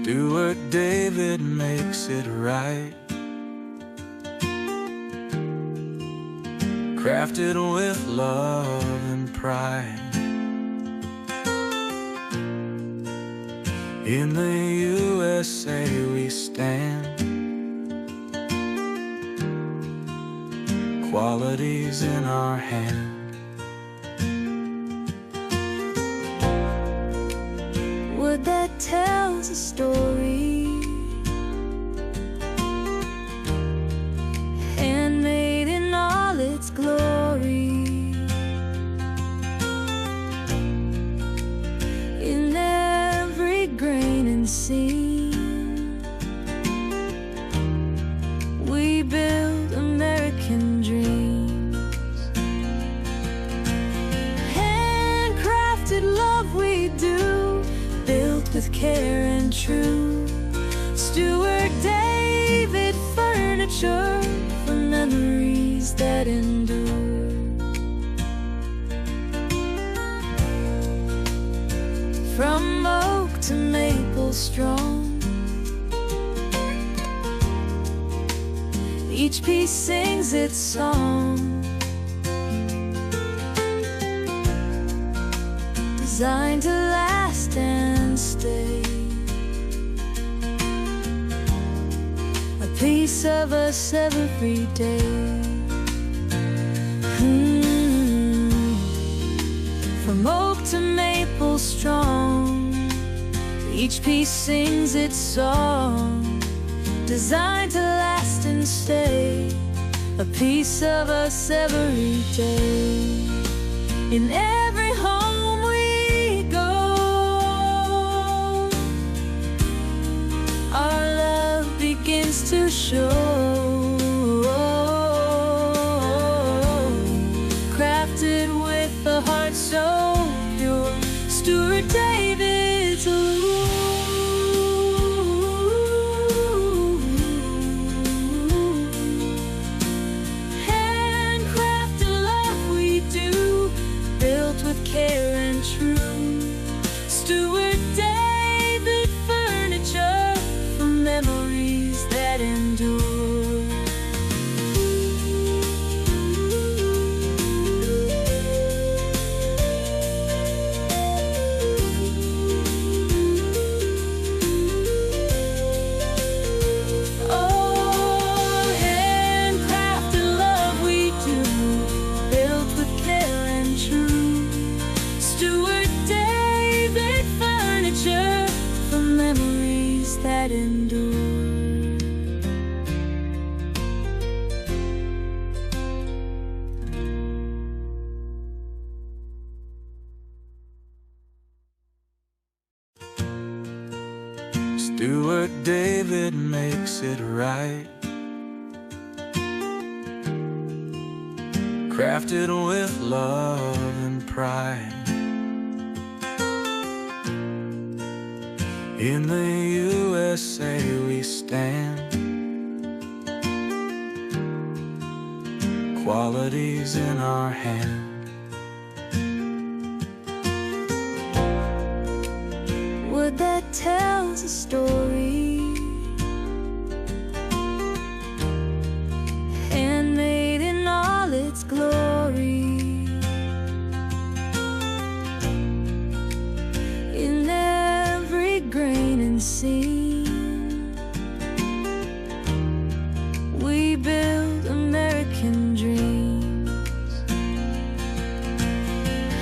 Stuart David makes it right, crafted with love and pride. In the USA we stand, qualities in our hand. Wood that tells a story, handmade in all its glory. In every grain and seam, we build American dreams. Handcrafted love we do, built with care and true. Stuart David furniture for memories that endure. From oak to maple strong, each piece sings its song, designed to last and stay. A piece of us every day. From oak to maple strong, each piece sings its song, designed to last and stay. A piece of us every day. In every home we go, our love begins to show. Crafted with a heart so pure, Stuart David's handcrafted love we do, built with care and true. Stuart David furniture for memories that endure. That endure. Stuart David makes it right, crafted with love and pride. In the USA we stand, qualities in our hand. Wood that tells a story, handmade in all its glory. In every grain and seam, we build American dreams.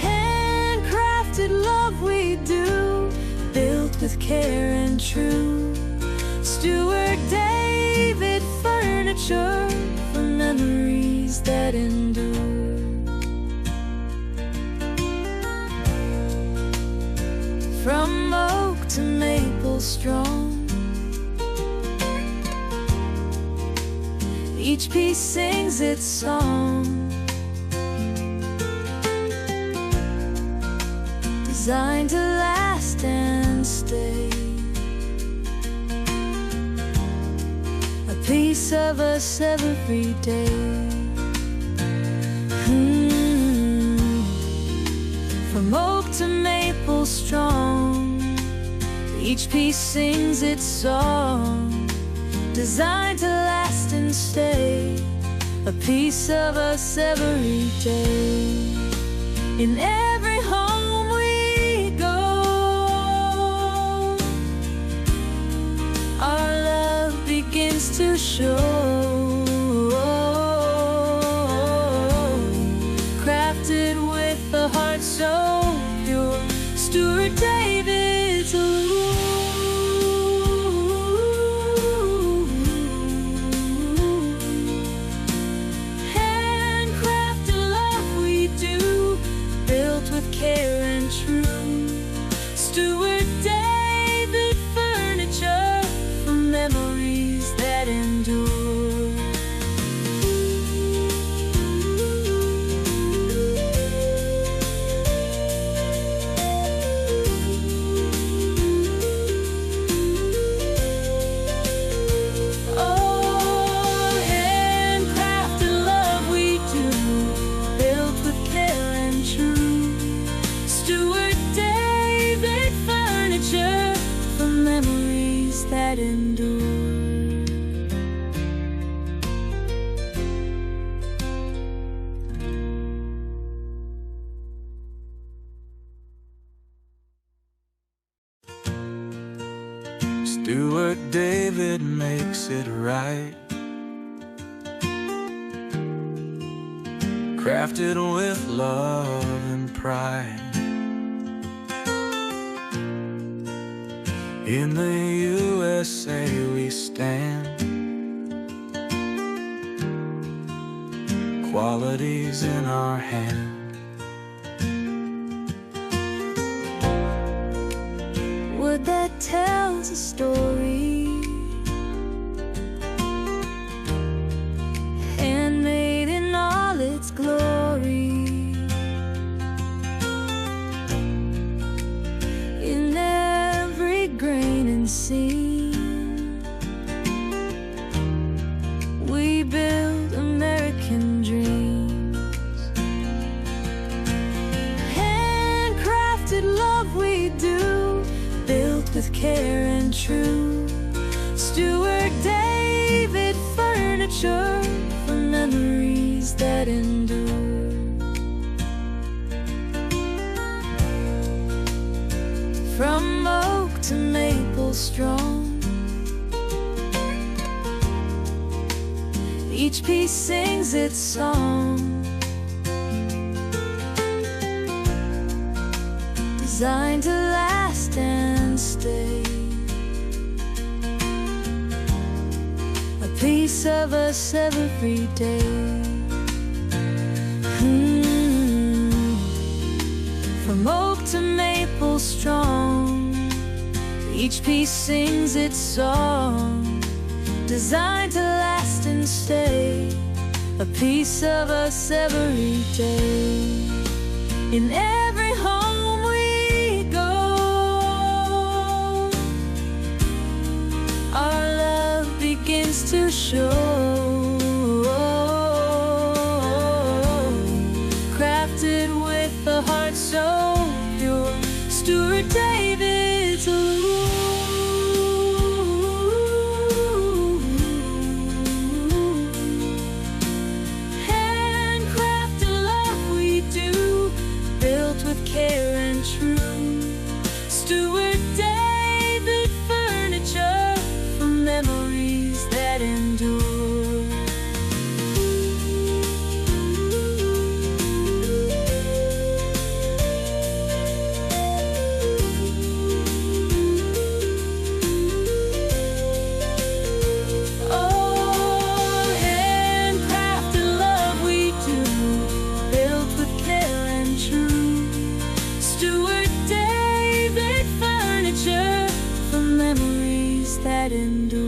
Handcrafted love we do, built with care and true. Stuart David furniture for memories that endure. From oak to maple strong, each piece sings its song, designed to last and stay. A piece of us every day. From oak to maple strong, Each piece sings its song, designed to last and stay, a piece of us every day. In every home we go, our love begins to show, crafted with a heart so pure. Stuart David Home. Handcrafted love we do, built with care and true. Stuart David furniture for memories that endure. That endure. Stuart David makes it right, crafted with love and pride. In the USA we stand, qualities in our hand. Wood that tells a story, handmade in all its glory. In every grain and seam, we build American dreams. Handcrafted love we do, built with care and true. Stuart David furniture for memories that endure. From oak to maple strong, each piece sings its song, designed to last and stay, a piece of us every day. From oak to maple strong, each piece sings its song, designed to last and stay, a piece of us every day. In every home we go, our love begins to show, crafted with a heart so pure. Stuart David's handcrafted love we do, built with care and true. Stuart David furniture for memories that endure. That endure.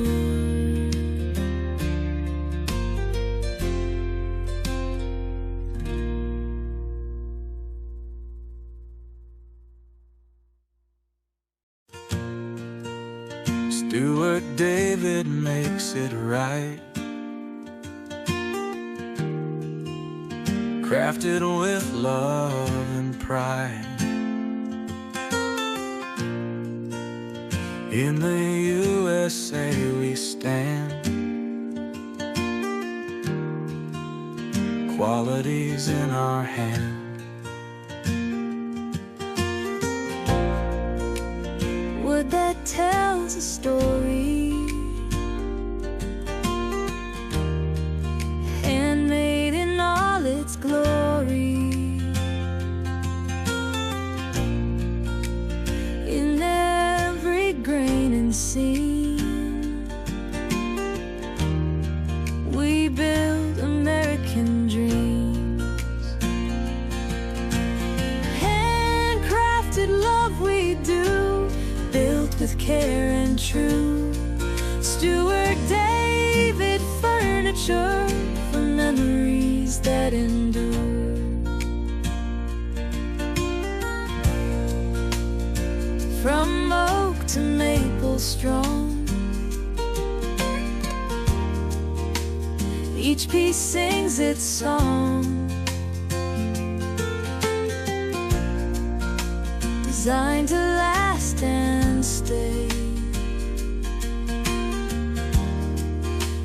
Stuart David makes it right, crafted with love and pride. In the USA we stand, qualities in our hand. Wood that tells a story, handmade in all its glory. In every grain and seam, we build American dreams. Handcrafted love we do, built with care and true. Stuart David furniture for memories that endure. From oak to maple strong, each piece sings its song, designed to last and stay.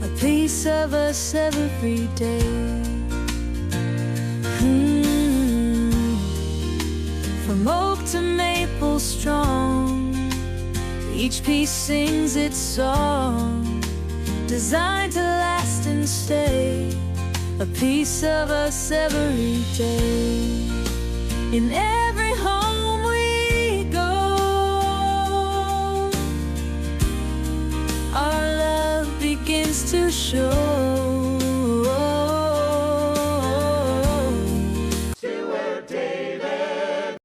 A piece of us every day. From oak to maple strong, each piece sings its song, designed to last and stay. A piece of us every day. In every home we go, our love begins to show.